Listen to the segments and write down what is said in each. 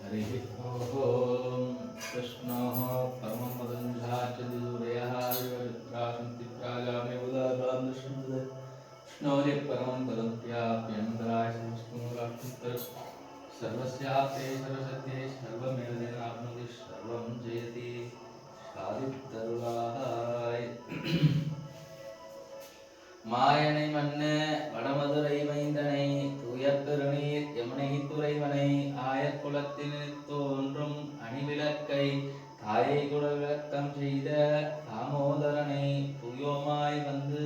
हरिः ओम् कृष्णः परमपदञ्झाचदिदूरयः विवचित्रासन्तिप्रागामे उदारान्दृष्णोरे परमं पदं प्याप्यन्तराय संस्कृतराष्ट्र सर्वस्याप्ते सर्वसत्ये सर्वमेव जनाप्नोति सर्वं जयति சாதித்தருளாய். மாயனை மன்ன வடமதுரை மைந்தனை தூயக்கருணீர் யமுனை துறைவனை ஆயக்குளத்தில் தோன்றும் அணிவிளக்கை தாயை குடவிளக்கம் செய்த தாமோதரனை தூயோமாய் வந்து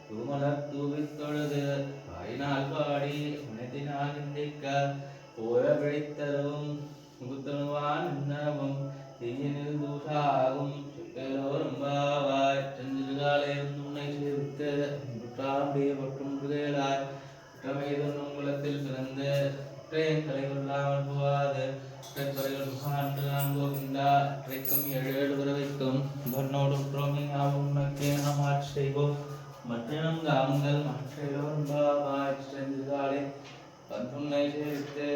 தூமலர் தூவித் தொழுது வாயினால் பாடி மனத்தினால் சிந்திக்க போர பிழைத்தரும் முகுத்தனுவான் நின்னவும் தீயினில் தூஷாகும் சுப்பேலோரும் பாவாய் செஞ்சிருகாலே உன்னை சேர்த்து முற்றாம்பிய மற்றும் முருகேளாய் குற்றமைதொன்னும் குலத்தில் பிறந்து குற்றையங்களை கொள்ளாமல் போவாது குறைகள் முகான்று நான்கோகின்றா குறைக்கும் ஏழு பிறவைக்கும் பொன்னோடு புரோமியாவும் உனக்கே நாம் ஆட்சி செய்வோம் மற்றினம் தாங்கள் மற்றோரும் பாவாய் செஞ்சிருகாலே பன்றுன்னை சேர்த்து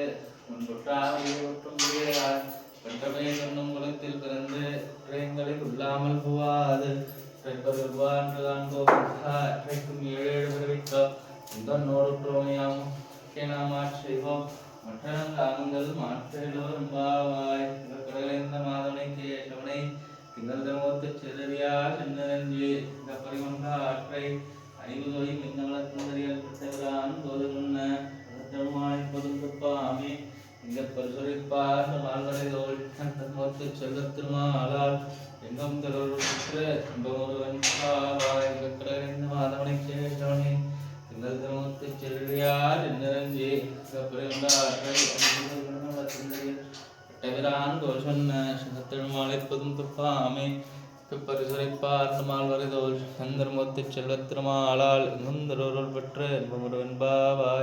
உன் குற்றாம்பிய மற்றும் முருகேளாய் கற்றமை சொன்னும் குலத்தில் பிறந்து குற்றங்களை கொள்ளாமல் போவாது அற்றைக்கும் ஏழு பிறவிக்கோ உந்தன்னோடு புரோமையாவும் நாம் ஆட்சி செய்வோம் மற்ற தாங்கள் மாற்றோரும் பாவாய் கடலிருந்த மாதவனை கேட்டவனை திங்கள் தமோத்து செதறியா சென்னரஞ்சி இந்த பரிமந்த ஆற்றை அறிவுதொழி மின்னவளத்தந்தறியல் பெற்றவரான் போது முன்ன பொதுப்பாமே இந்த பரிசுரைப்பார் வாழ்வரைதோள் தன்மோத்து செல்வத் திருமாலால் எங்கும் தருள்பெற்று இன்பமொருவன் பாவாய் கடலிருந்த மாதவனை கேட்டவனை திங்கள் தமோத்து செல்வியார் என்னரஞ்சி பெற்றவரான் தோல் சொன்ன சிங்கத்திருமாலைப்பதும் துப்பாமே பரிசுரைப்பார் மால்வரைதோள் சந்தர்மோத்து செல்வத் திருமாலால் எங்கும் தருள் பெற்று இன்பமொருவன் பாவாய்